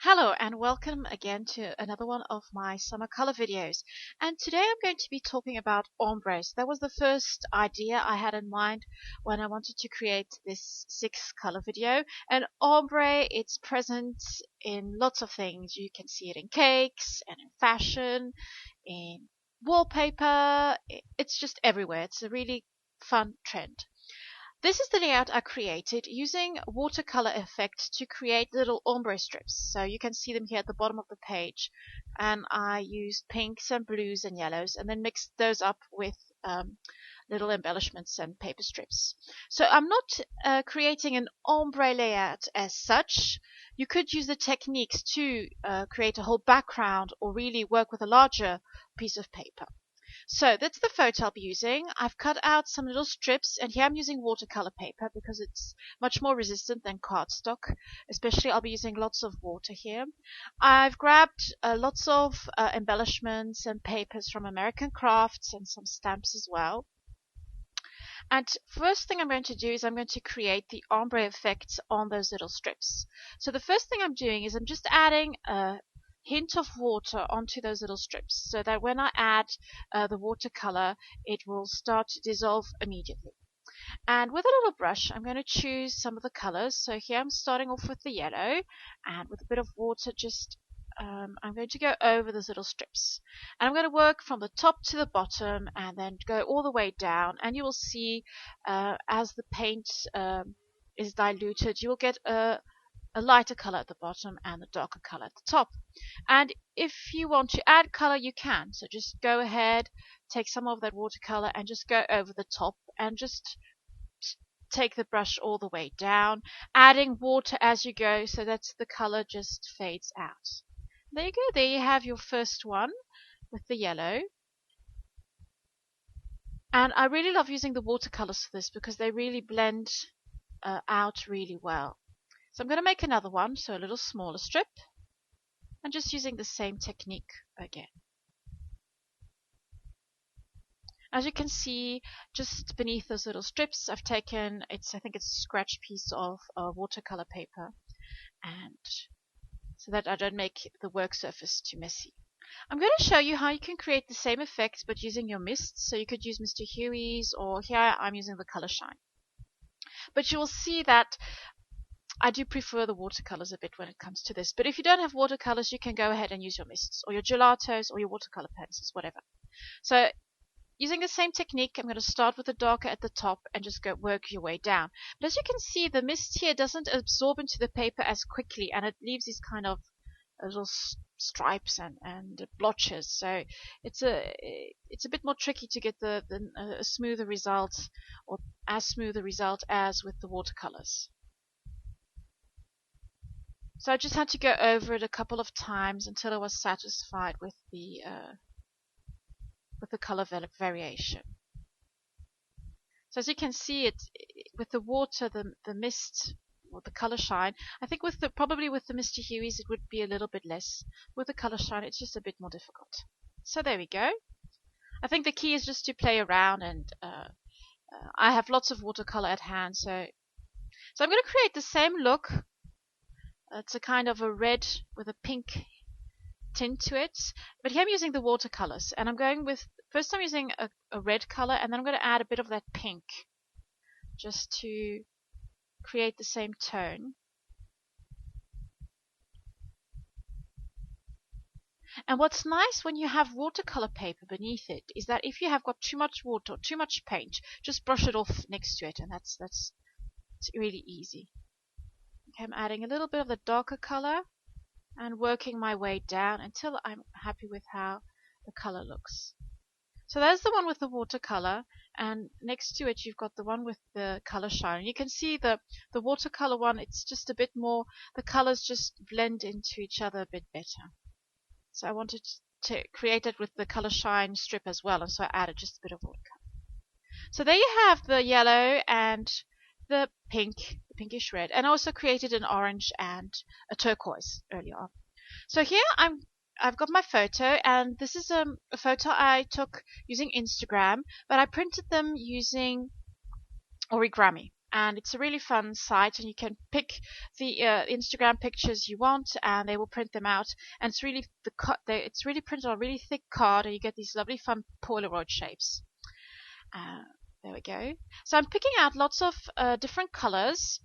Hello and welcome again to another one of my summer color videos. And today I'm going to be talking about ombres. That was the first idea I had in mind when I wanted to create this 6-color video. And ombre, it's present in lots of things. You can see it in cakes and in fashion, in wallpaper. It's just everywhere. It's a really fun trend. This is the layout I created using watercolor effect to create little ombre strips. So you can see them here at the bottom of the page. And I used pinks and blues and yellows and then mixed those up with little embellishments and paper strips. So I'm not creating an ombre layout as such. You could use the techniques to create a whole background or really work with a larger piece of paper. So that's the photo I'll be using. I've cut out some little strips, and here I'm using watercolor paper because it's much more resistant than cardstock. Especially I'll be using lots of water here. I've grabbed lots of embellishments and papers from American Crafts and some stamps as well. And first thing I'm going to do is I'm going to create the ombre effect on those little strips. So the first thing I'm doing is I'm just adding a hint of water onto those little strips so that when I add the watercolor, it will start to dissolve immediately. And with a little brush, I'm going to choose some of the colors. So here I'm starting off with the yellow, and with a bit of water, just I'm going to go over those little strips. And I'm going to work from the top to the bottom and then go all the way down. And you will see as the paint is diluted, you will get a lighter color at the bottom and a darker color at the top. And if you want to add color, you can. So just go ahead, take some of that watercolor and just go over the top and just take the brush all the way down, adding water as you go so that the color just fades out. There you go. There you have your first one with the yellow. And I really love using the watercolors for this because they really blend out really well. So I'm going to make another one, so a little smaller strip, and just using the same technique again. As you can see, just beneath those little strips, I've taken, I think it's a scratch piece of watercolor paper, and so that I don't make the work surface too messy. I'm going to show you how you can create the same effect but using your mists. So you could use Mr. Huey's, or here I'm using the Color Shine. But you will see that I do prefer the watercolors a bit when it comes to this. But if you don't have watercolors, you can go ahead and use your mists or your gelatos or your watercolor pencils, whatever. So using the same technique, I'm going to start with the darker at the top and just go work your way down. But as you can see, the mist here doesn't absorb into the paper as quickly, and it leaves these kind of little stripes and blotches. So it's a bit more tricky to get a smoother result, or as smooth a result as with the watercolors. So I just had to go over it a couple of times until I was satisfied with the color variation. So as you can see, with the water, the mist, or the Color Shine, I think probably with the Mr. Huey's it would be a little bit less. With the Color Shine, it's just a bit more difficult. So there we go. I think the key is just to play around, and I have lots of watercolor at hand, so I'm going to create the same look. It's a kind of a red with a pink tint to it, but here I'm using the watercolors, and I'm going with, first I'm using a red color, and then I'm going to add a bit of that pink just to create the same tone. And what's nice when you have watercolor paper beneath it is that if you have got too much water or too much paint, just brush it off next to it, and it's really easy. Okay, I'm adding a little bit of the darker color and working my way down until I'm happy with how the color looks. So there's the one with the watercolor, and next to it you've got the one with the Color Shine. You can see the watercolor one, it's just a bit more, the colors just blend into each other a bit better. So I wanted to create it with the Color Shine strip as well, and so I added just a bit of watercolor. So there you have the yellow and the pink, the pinkish red, and I also created an orange and a turquoise earlier on. So here I've got my photo, and this is a photo I took using Instagram, but I printed them using origami. and it's a really fun site, and you can pick the Instagram pictures you want, and they will print them out, and it's really it's really printed on a really thick card, and you get these lovely fun Polaroid shapes. There we go. So I'm picking out lots of different colors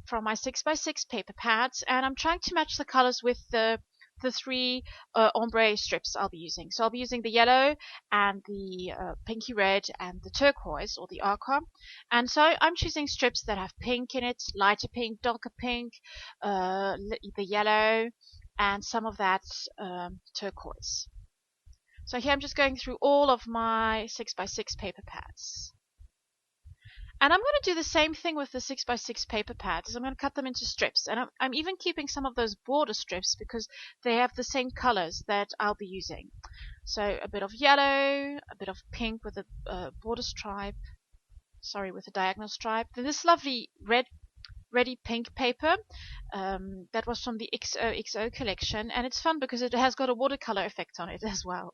from my 6x6 paper pads, and I'm trying to match the colors with the three ombre strips I'll be using. So I'll be using the yellow and the pinky red and the turquoise, or the aqua. And so I'm choosing strips that have pink in it, lighter pink, darker pink, the yellow, and some of that turquoise. So here I'm just going through all of my 6x6 paper pads. And I'm going to do the same thing with the 6x6 paper pads. I'm going to cut them into strips. And I'm even keeping some of those border strips because they have the same colors that I'll be using. So a bit of yellow, a bit of pink with a border stripe, with a diagonal stripe. Then this lovely reddy pink paper that was from the XO collection. And it's fun because it has got a watercolor effect on it as well.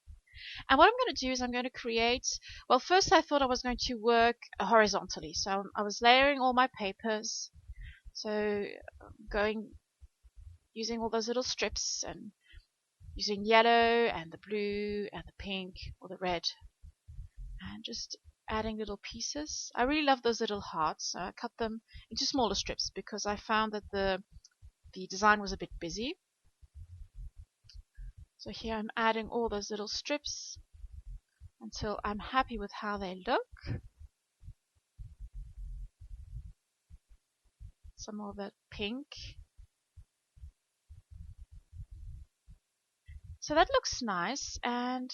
And what I'm going to do is I'm going to create, well, first I thought I was going to work horizontally. So I was layering all my papers. So using all those little strips and using yellow and the blue and the pink or the red. And just adding little pieces. I really love those little hearts. So I cut them into smaller strips because I found that the design was a bit busy. So here I'm adding all those little strips until I'm happy with how they look. Some more of that pink. So that looks nice, and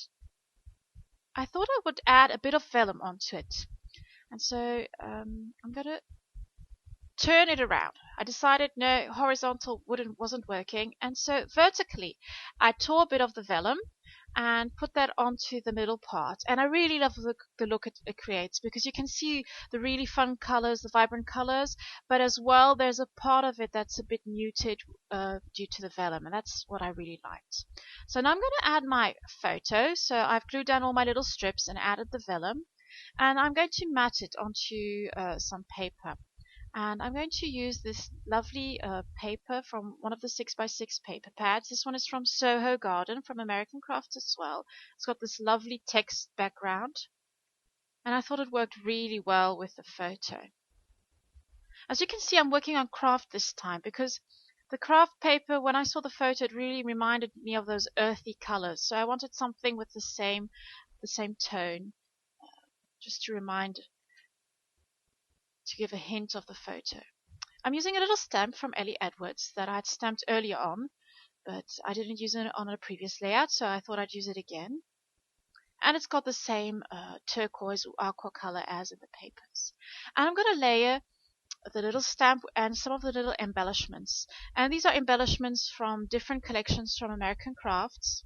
I thought I would add a bit of vellum onto it. And so I'm going to turn it around. I decided no, horizontal wasn't working, and so vertically I tore a bit of the vellum and put that onto the middle part. And I really love the look it creates, because you can see the really fun colors, the vibrant colors, but as well there's a part of it that's a bit muted due to the vellum, and that's what I really liked. So now I'm going to add my photo. So I've glued down all my little strips and added the vellum, and I'm going to mat it onto some paper. And I'm going to use this lovely paper from one of the 6x6 paper pads. This one is from Soho Garden, from American Crafts as well. It's got this lovely text background, and I thought it worked really well with the photo. As you can see, I'm working on craft this time because the craft paper, when I saw the photo, it really reminded me of those earthy colors. So I wanted something with the same tone, just to give a hint of the photo. I'm using a little stamp from Ellie Edwards that I had stamped earlier on, but I didn't use it on a previous layout, so I thought I'd use it again. And it's got the same turquoise or aqua color as in the papers. And I'm going to layer the little stamp and some of the little embellishments. And these are embellishments from different collections from American Crafts.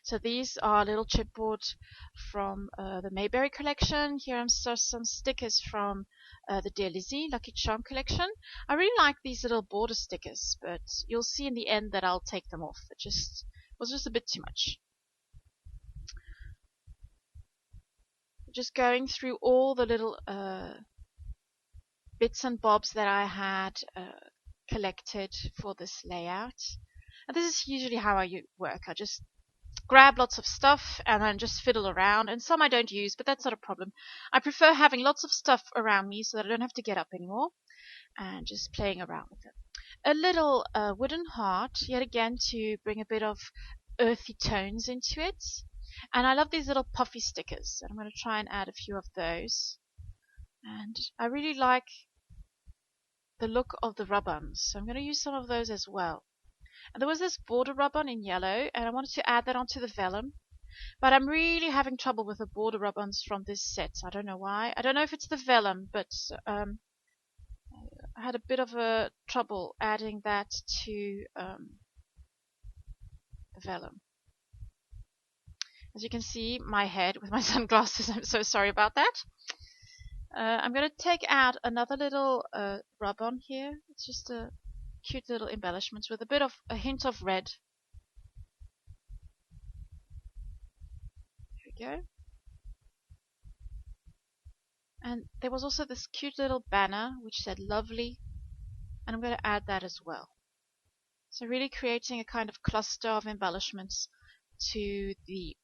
So these are little chipboard from the Mayberry collection. Here are some stickers from the Dear Lizzie Lucky Charm collection. I really like these little border stickers, but you'll see in the end that I'll take them off. It was just a bit too much. Just going through all the little bits and bobs that I had collected for this layout. And this is usually how I work. I just grab lots of stuff and then just fiddle around, and some I don't use, but that's not a problem. I prefer having lots of stuff around me so that I don't have to get up anymore, and just playing around with it. A little wooden heart, yet again to bring a bit of earthy tones into it. And I love these little puffy stickers, and I'm going to try and add a few of those. And I really like the look of the rub-ons, so I'm going to use some of those as well. And there was this border rub-on in yellow, and I wanted to add that onto the vellum. But I'm really having trouble with the border rub-ons from this set. I don't know why. I don't know if it's the vellum, but I had a bit of a trouble adding that to the vellum. As you can see, my head with my sunglasses, I'm so sorry about that. I'm going to take out another little rub-on here. It's just a cute little embellishments with a hint of red. There we go. And there was also this cute little banner which said lovely, and I'm going to add that as well. So really creating a kind of cluster of embellishments to the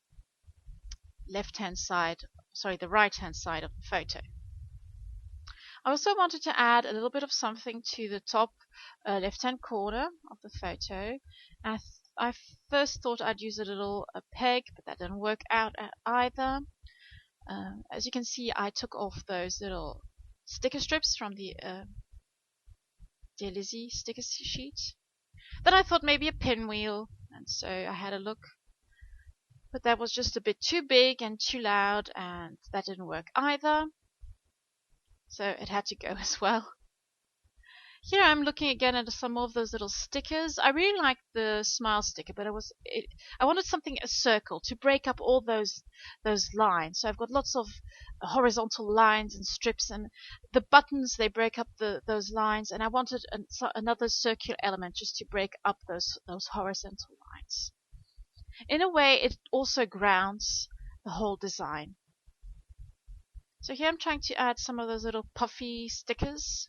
left-hand side, sorry, the right-hand side of the photo. I also wanted to add a little bit of something to the top left-hand corner of the photo. I first thought I'd use a little peg, but that didn't work out either. As you can see, I took off those little sticker strips from the Dear Lizzie sticker sheet. Then I thought maybe a pinwheel, and so I had a look. But that was just a bit too big and too loud, and that didn't work either. So it had to go as well. Here I'm looking again at some of those little stickers. I really like the smile sticker, but I wanted something, a circle, to break up all those lines. So I've got lots of horizontal lines and strips, and the buttons, they break up those lines, and I wanted another circular element just to break up those horizontal lines. In a way, it also grounds the whole design. So here I'm trying to add some of those little puffy stickers.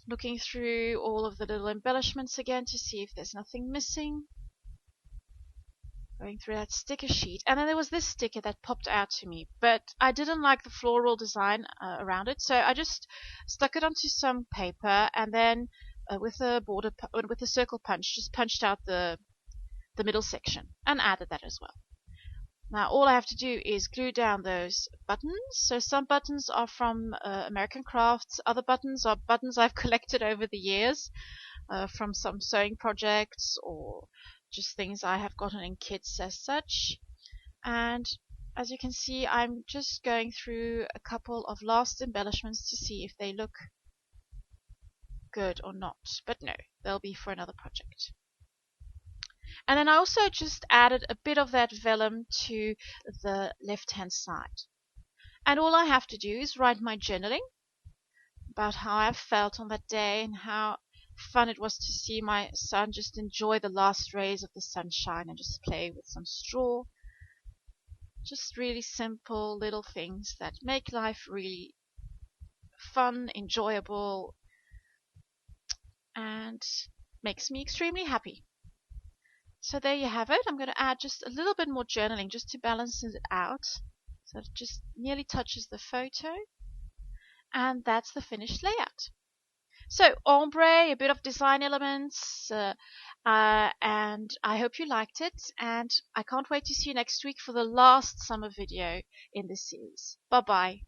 Looking through all of the little embellishments again to see if there's nothing missing. Going through that sticker sheet. And then there was this sticker that popped out to me, but I didn't like the floral design around it, so I just stuck it onto some paper, and then with a circle punch, just punched out the middle section and added that as well. Now all I have to do is glue down those buttons. So some buttons are from American Crafts, other buttons are buttons I've collected over the years from some sewing projects or just things I have gotten in kits as such. And as you can see, I'm just going through a couple of last embellishments to see if they look good or not. But no, they'll be for another project. And then I also just added a bit of that vellum to the left-hand side. And all I have to do is write my journaling about how I felt on that day and how fun it was to see my son just enjoy the last rays of the sunshine and just play with some straw. Just really simple little things that make life really fun, enjoyable, and makes me extremely happy. So there you have it. I'm going to add just a little bit more journaling just to balance it out. So it just nearly touches the photo. And that's the finished layout. So ombre, a bit of design elements, and I hope you liked it. And I can't wait to see you next week for the last summer video in this series. Bye bye.